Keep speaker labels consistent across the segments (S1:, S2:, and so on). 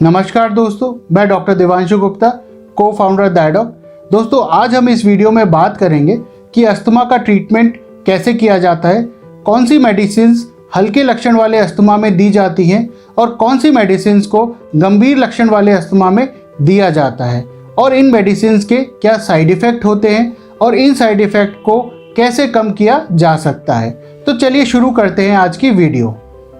S1: नमस्कार दोस्तों, मैं डॉक्टर देवांशु गुप्ता, को फाउंडर डायडॉक। दोस्तों, आज हम इस वीडियो में बात करेंगे कि अस्थमा का ट्रीटमेंट कैसे किया जाता है, कौन सी मेडिसिन्स हल्के लक्षण वाले अस्थमा में दी जाती हैं और कौन सी मेडिसिन्स को गंभीर लक्षण वाले अस्थमा में दिया जाता है, और इन मेडिसिन्स के क्या साइड इफ़ेक्ट होते हैं और इन साइड इफ़ेक्ट को कैसे कम किया जा सकता है। तो चलिए शुरू करते हैं आज की वीडियो।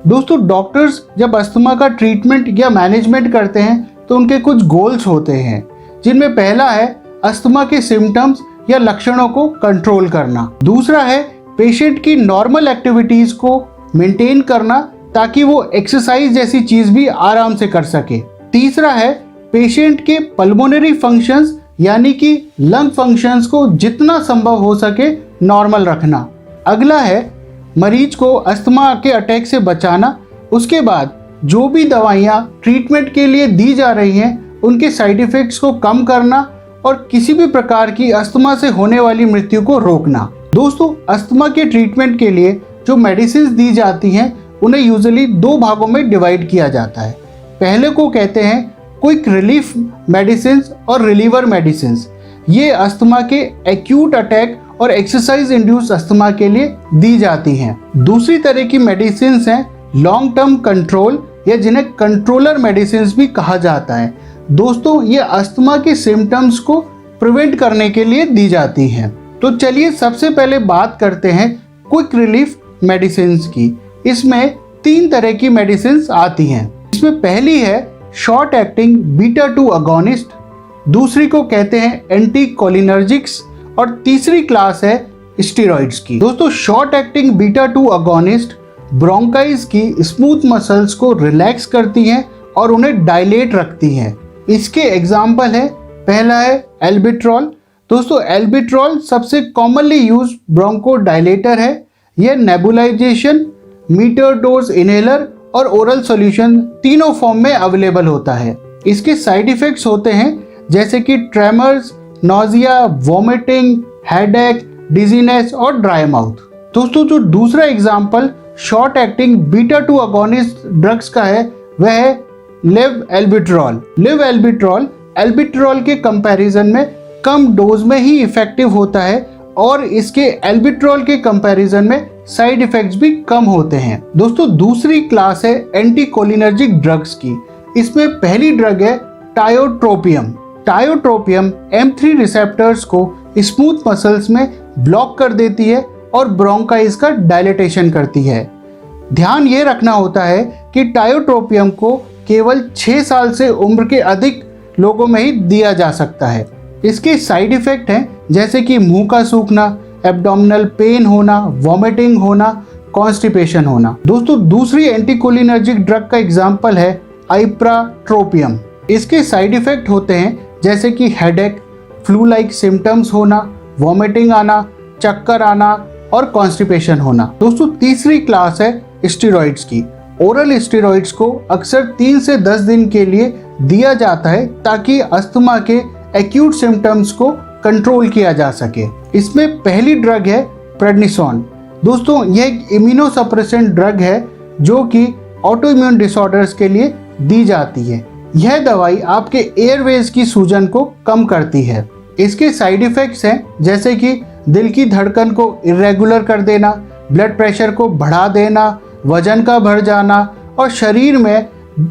S1: दोस्तों, डॉक्टर्स जब अस्थमा का ट्रीटमेंट या मैनेजमेंट करते हैं तो उनके कुछ गोल्स होते हैं, जिनमें पहला है अस्थमा के सिम्टम्स या लक्षणों को कंट्रोल करना। दूसरा है पेशेंट की नॉर्मल एक्टिविटीज़ को मेंटेन करना ताकि वो एक्सरसाइज जैसी चीज़ भी आराम से कर सके। तीसरा है पेशेंट के पल्मोनरी फंक्शंस यानी कि लंग फंक्शंस को जितना संभव हो सके नॉर्मल रखना। अगला है मरीज को अस्थमा के अटैक से बचाना। उसके बाद जो भी दवाइयाँ ट्रीटमेंट के लिए दी जा रही हैं उनके साइड इफ़ेक्ट्स को कम करना और किसी भी प्रकार की अस्थमा से होने वाली मृत्यु को रोकना। दोस्तों, अस्थमा के ट्रीटमेंट के लिए जो मेडिसिन दी जाती हैं उन्हें यूजुअली दो भागों में डिवाइड किया जाता है। पहले को कहते हैं क्विक रिलीफ मेडिसिन और रिलीवर मेडिसिन। ये अस्थमा के एक्यूट अटैक और एक्सरसाइज इंड्यूस अस्थमा के लिए दी जाती हैं। दूसरी तरह की मेडिसिन हैं लॉन्ग टर्म कंट्रोल या जिन्हें कंट्रोलर मेडिसिन भी कहा जाता है। दोस्तों, ये अस्थमा के सिम्टम्स को प्रिवेंट करने के लिए दी जाती हैं। तो चलिए सबसे पहले बात करते हैं क्विक रिलीफ मेडिसिन की। इसमें तीन तरह की मेडिसिन आती हैं। इसमें पहली है शॉर्ट एक्टिंग बीटा 2 अगोनिस्ट, दूसरी को कहते हैं एंटी कोलिनर्जिक्स और तीसरी क्लास है स्टेरॉइड्स की। दोस्तों, short acting beta 2 agonist bronchi की स्मूथ मसल्स को रिलैक्स करती हैं और उन्हें डायलेट रखती हैं। इसके एग्जाम्पल है, पहला है एल्बिट्रॉल। दोस्तों, एल्बिट्रॉल सबसे कॉमनली यूज ब्रोंको डायलेटर है। यह नेबुलाइजेशन, मीटर डोज इनहेलर और ओरल सॉल्यूशन तीनों फॉर्म में अवेलेबल होता है। इसके साइड इफेक्ट्स होते हैं जैसे कि tremors, nausea, vomiting, headache, dizziness और ड्राई माउथ। दोस्तों, जो दूसरा example short acting beta 2 agonist drugs का है वह है लिव एल्बिट्रॉल। लिव एल्बिट्रॉल एल्बिट्रॉल के कंपैरिजन में कम डोज में ही इफेक्टिव होता है और इसके एल्बिट्रॉल के कंपैरिजन में साइड इफेक्ट्स भी कम होते हैं। दोस्तों, दूसरी क्लास है एंटी कोलिनर्जिक ड्रग्स की। इसमें पहली ड्रग है टायोट्रोपियम। टायोट्रोपियम M3 रिसेप्टर्स को स्मूथ मसल्स में ब्लॉक कर देती है और ब्रोंकाइज का डायलेटेशन करती है। ध्यान ये रखना होता है कि टायोट्रोपियम को केवल 6 साल से उम्र के अधिक लोगों में ही दिया जा सकता है। इसके साइड इफ़ेक्ट हैं जैसे कि मुंह का सूखना, एब्डोमिनल पेन होना, वॉमिटिंग होना, कॉन्स्टिपेशन होना। दोस्तों, दूसरी एंटीकोलिनर्जिक ड्रग का एग्जाम्पल है आइप्राट्रोपियम। इसके साइड इफ़ेक्ट होते हैं जैसे कि हेडेक, फ्लू लाइक सिम्टम्स होना, वॉमिटिंग आना, चक्कर आना और कॉन्स्टिपेशन होना। दोस्तों, तीसरी क्लास है स्टेरॉइड्स की। ओरल स्टेरॉइड्स को अक्सर 3 से 10 दिन के लिए दिया जाता है ताकि अस्थमा के एक्यूट सिम्टम्स को कंट्रोल किया जा सके। इसमें पहली ड्रग है प्रेडनिसोन। दोस्तों, यह एक इम्यूनोसप्रेसेंट ड्रग है जो कि ऑटो इम्यून डिसऑर्डर्स के लिए दी जाती है। यह दवाई आपके एयरवेज की सूजन को कम करती है। इसके साइड इफ़ेक्ट्स हैं जैसे कि दिल की धड़कन को इरेगुलर कर देना, ब्लड प्रेशर को बढ़ा देना, वजन का बढ़ जाना और शरीर में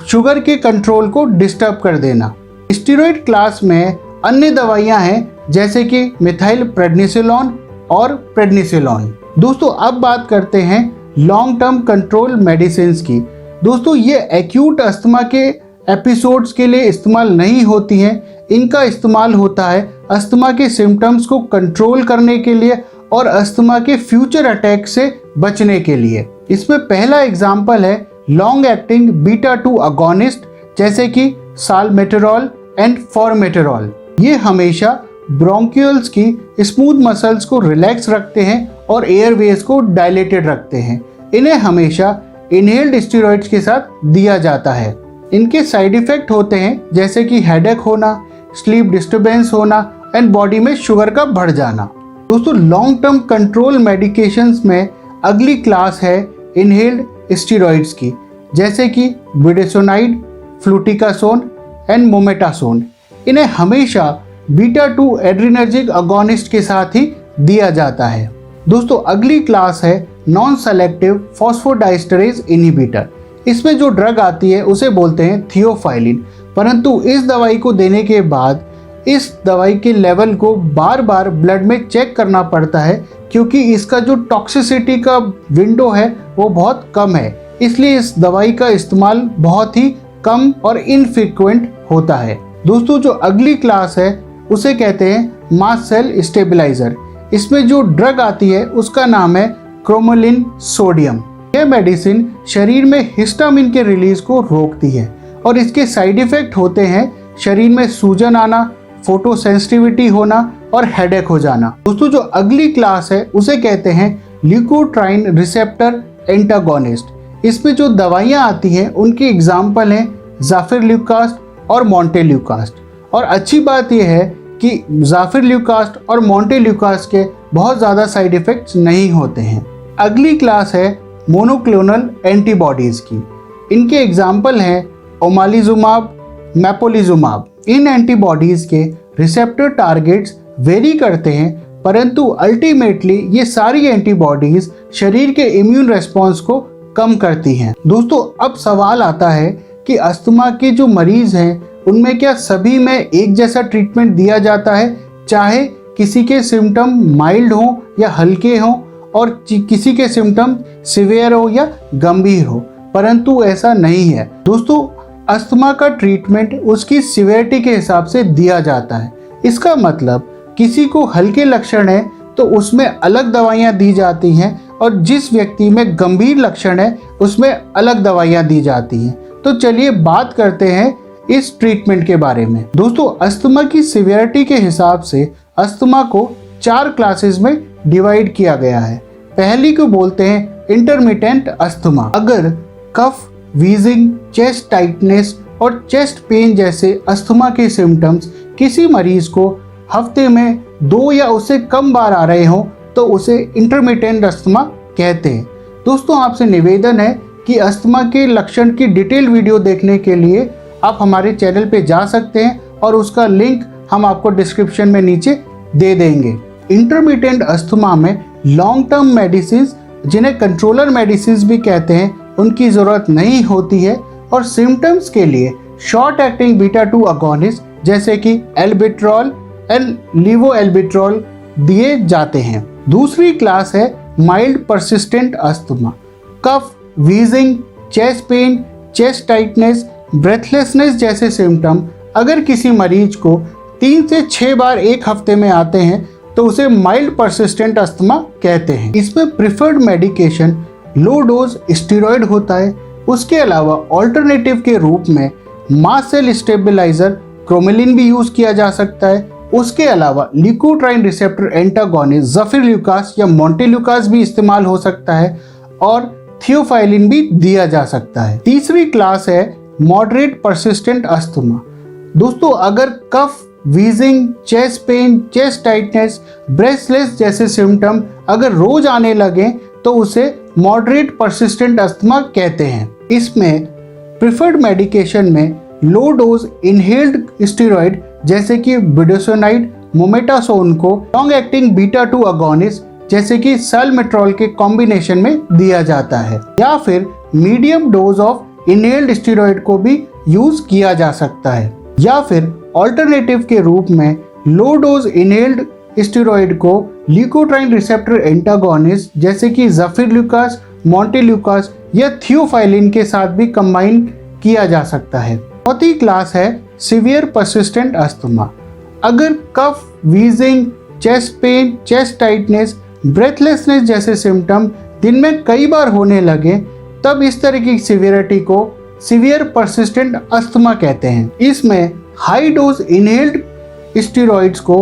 S1: शुगर के कंट्रोल को डिस्टर्ब कर देना। स्टेरॉइड क्लास में अन्य दवाइयां हैं जैसे कि मिथाइल प्रेडनिसोलोन और प्रेडनिसोलोन। दोस्तों, अब बात करते हैं लॉन्ग टर्म कंट्रोल मेडिसिन की। दोस्तों, ये एक्यूट अस्थमा के एपिसोड्स के लिए इस्तेमाल नहीं होती हैं। इनका इस्तेमाल होता है अस्थमा के सिम्टम्स को कंट्रोल करने के लिए और अस्थमा के फ्यूचर अटैक से बचने के लिए। इसमें पहला एग्जाम्पल है लॉन्ग एक्टिंग बीटा 2 अगोनिस्ट जैसे कि साल्मेटेरॉल एंड फॉर्मेटेरॉल। ये हमेशा ब्रोंकियल्स की स्मूथ मसल्स को रिलैक्स रखते हैं और एयरवेज को डायलेटेड रखते हैं। इन्हें हमेशा इनहेल्ड स्टेरॉइड्स के साथ दिया जाता है। इनके साइड इफ़ेक्ट होते हैं जैसे कि हेडेक होना, स्लीप डिस्टर्बेंस होना एंड बॉडी में शुगर का बढ़ जाना। दोस्तों, लॉन्ग टर्म कंट्रोल मेडिकेशंस में अगली क्लास है इनहेल्ड स्टेरॉइड्स की, जैसे कि विडेसोनाइड, फ्लूटिकासोन एंड मोमेटासोन। इन्हें हमेशा बीटा 2 एड्रीनर्जिक अगोनिस्ट के साथ ही दिया जाता है। दोस्तों अगली क्लास है नॉन सेलेक्टिव फॉस्फोडाइस्टरेज इनहिबिटर। इसमें जो ड्रग आती है उसे बोलते हैं थियोफाइलिन, परंतु इस दवाई को देने के बाद इस दवाई के लेवल को बार बार ब्लड में चेक करना पड़ता है, क्योंकि इसका जो टॉक्सिसिटी का विंडो है वो बहुत कम है। इसलिए इस दवाई का इस्तेमाल बहुत ही कम और इनफ्रीक्वेंट होता है। दोस्तों जो अगली क्लास है उसे कहते हैं मास्ट सेल स्टेबलाइजर। इसमें जो ड्रग आती है उसका नाम है क्रोमोलिन सोडियम। यह मेडिसिन शरीर में हिस्टामिन के रिलीज को रोकती है और इसके साइड इफेक्ट होते हैं शरीर में सूजन आना, फोटो सेंसिटिविटी होना और हेडेक हो जाना। दोस्तों जो अगली क्लास है उसे कहते हैं ल्यूकोट्राइन रिसेप्टर एंटागोनिस्ट। इसमें जो दवाइयाँ आती हैं उनकी एग्जाम्पल हैं ज़ाफिरल्यूकास्ट और मोंटेल्यूकास्ट। और अच्छी बात यह है कि ज़ाफिरल्यूकास्ट और मोंटेल्यूकास्ट के बहुत ज़्यादा साइड इफ़ेक्ट्स नहीं होते हैं। अगली क्लास है मोनोक्लोनल एंटीबॉडीज़ की। इनके एग्जाम्पल हैं ओमालिजुमाब, मैपोलिजुमाब। इन एंटीबॉडीज़ के रिसेप्टर टारगेट्स वेरी करते हैं, परंतु अल्टीमेटली ये सारी एंटीबॉडीज़ शरीर के इम्यून रेस्पॉन्स को कम करती हैं। दोस्तों अब सवाल आता है कि अस्थमा के जो मरीज़ हैं उनमें क्या सभी में एक जैसा ट्रीटमेंट दिया जाता है, चाहे किसी के सिम्टम माइल्ड हों या हल्के हों और किसी के सिम्टम सिवियर हो या गंभीर हो, परंतु ऐसा नहीं है। दोस्तों अस्थमा का ट्रीटमेंट उसकी सिवियरिटी के हिसाब से दिया जाता है। इसका मतलब किसी को हल्के लक्षण है तो उसमें अलग दवाइयाँ दी जाती हैं और जिस व्यक्ति में गंभीर लक्षण है उसमें अलग दवाइयाँ दी जाती हैं। तो चलिए बात करते हैं इस ट्रीटमेंट के बारे में। दोस्तों अस्थमा की सिवियरिटी के हिसाब से अस्थमा को 4 क्लासेस में डिवाइड किया गया है। पहली को बोलते हैं इंटरमिटेंट अस्थमा। अगर कफ, वीजिंग, चेस्ट टाइटनेस और चेस्ट पेन जैसे अस्थमा के सिम्टम्स किसी मरीज को हफ्ते में 2 या उससे कम बार आ रहे हों तो उसे इंटरमिटेंट अस्थमा कहते हैं। दोस्तों आपसे निवेदन है कि अस्थमा के लक्षण की डिटेल वीडियो देखने के लिए आप हमारे चैनल पे जा सकते हैं और उसका लिंक हम आपको डिस्क्रिप्शन में नीचे दे देंगे। इंटरमिटेंट अस्थमा में लॉन्ग टर्म मेडिसिन, जिन्हें कंट्रोलर मेडिसिन भी कहते हैं, उनकी ज़रूरत नहीं होती है और सिम्टम्स के लिए शॉर्ट एक्टिंग बीटा 2 अगोनिस्ट जैसे कि एल्बिट्रॉल एंड लीवोएल्बिट्रॉल दिए जाते हैं। दूसरी क्लास है mild persistent asthma. Cough, wheezing, chest pain, chest tightness, breathlessness जैसे सिम्टम अगर किसी मरीज को 3 से 6 बार एक हफ्ते में आते हैं तो उसे माइल्ड परसिस्टेंट अस्थमा कहते हैं। इसमें preferred medication low dose steroid होता है। उसके अलावा ऑल्टरनेटिव के रूप में मास्ट सेल स्टेबलाइजर क्रोमेलिन भी यूज किया जा सकता है। उसके अलावा ल्यूकोट्राइन रिसेप्टर एंटागोनिस्ट ज़ाफिरल्यूकास्ट या मोंटेल्यूकास्ट भी इस्तेमाल हो सकता है और थियोफाइलिन भी दिया जा सकता है। तीसरी क्लास है मॉडरेट परसिस्टेंट अस्थमा। दोस्तों अगर cough, wheezing, chest pain, chest tightness, breathless जैसे सिम्टम अगर रोज आने लगे तो उसे मॉडरेट परसिस्टेंट अस्थमा कहते हैं। इसमें प्रिफर्ड मेडिकेशन में लो डोज इनहेल्ड स्टेरॉयड जैसे कि बुडेसोनाइड, मोमेटासोन को लॉन्ग एक्टिंग बीटा 2 अगोनिस्ट जैसे कि सैलमेट्रॉल के कॉम्बिनेशन में दिया जाता है, या फिर medium dose of inhaled steroid को भी यूज किया जा सकता है, या फिर ऑल्टरनेटिव के रूप में लो डोज इनहेल्ड स्टेरॉयड को ल्यूकोट्राइन रिसेप्टर एंटागोनिस्ट जैसे कि ज़ाफिरल्यूकास्ट, मोंटेल्यूकास्ट या थियोफाइलिन के साथ भी कंबाइन किया जा सकता है। चौथी क्लास है सीवियर परसिस्टेंट अस्थमा। अगर cough, wheezing, chest pain, chest tightness, breathlessness जैसे सिम्टम दिन में कई बार होने लगे तब इस तरह की सिवियरिटी को सीवियर परसिस्टेंट अस्थमा कहते हैं। इसमें हाई डोज इनहेल्ड स्टेरॉइड्स को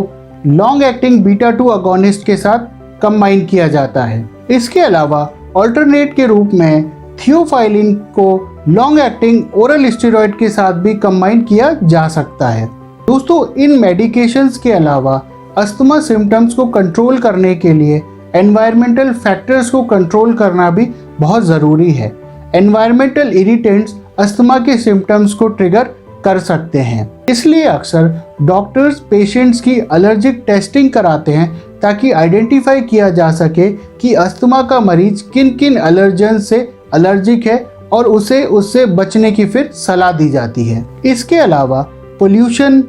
S1: लॉन्ग एक्टिंग बीटा 2 अगोनिस्ट के साथ कंबाइन किया जाता है। इसके अलावा ऑल्टरनेट के रूप में थियोफाइलिन को लॉन्ग एक्टिंग ओरल स्टेरॉइड के साथ भी कंबाइन किया जा सकता है। दोस्तों इन मेडिकेशंस के अलावा अस्थमा सिम्टम्स को कंट्रोल करने के लिए एनवायरमेंटल फैक्टर्स को कंट्रोल करना भी बहुत ज़रूरी है। एनवायरमेंटल इरिटेंट्स अस्थमा के सिम्टम्स को ट्रिगर कर सकते हैं। इसलिए अक्सर डॉक्टर्स पेशेंट्स की एलर्जिक टेस्टिंग कराते हैं ताकि आइडेंटिफाई किया जा सके कि अस्थमा का मरीज किन किन एलर्जन से एलर्जिक है और उसे उससे बचने की फिर सलाह दी जाती है। इसके अलावा pollution,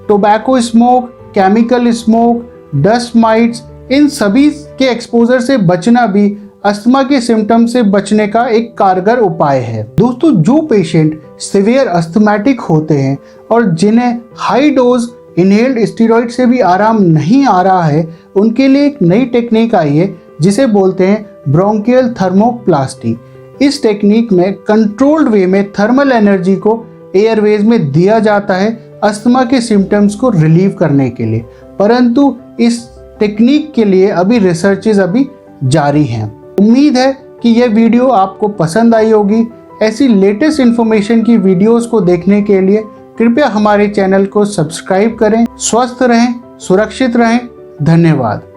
S1: tobacco smoke, chemical smoke, dust mites, इन सभी के एक्सपोजर से बचना भी अस्थमा के सिम्टम से बचने का एक कारगर उपाय है। दोस्तों, जो पेशेंट सिवियर अस्थमैटिक होते हैं और जिन्हें हाई डोज इनहेल्ड स्टेरॉइड से भी आराम नहीं आ रहा है, उनके लिए एक नई टेक्निक आई है जिसे बोलते हैं ब्रोंकियल थर्मोप्लास्टी। इस टेक्निक में कंट्रोल्ड वे में थर्मल एनर्जी को एयरवेज में दिया जाता है अस्थमा के सिम्टम्स को रिलीव करने के लिए, परंतु इस टेक्निक के लिए अभी रिसर्चेज जारी हैं। उम्मीद है कि यह वीडियो आपको पसंद आई होगी। ऐसी लेटेस्ट इन्फॉर्मेशन की वीडियोस को देखने के लिए कृपया हमारे चैनल को सब्सक्राइब करें। स्वस्थ रहें, सुरक्षित रहें। धन्यवाद।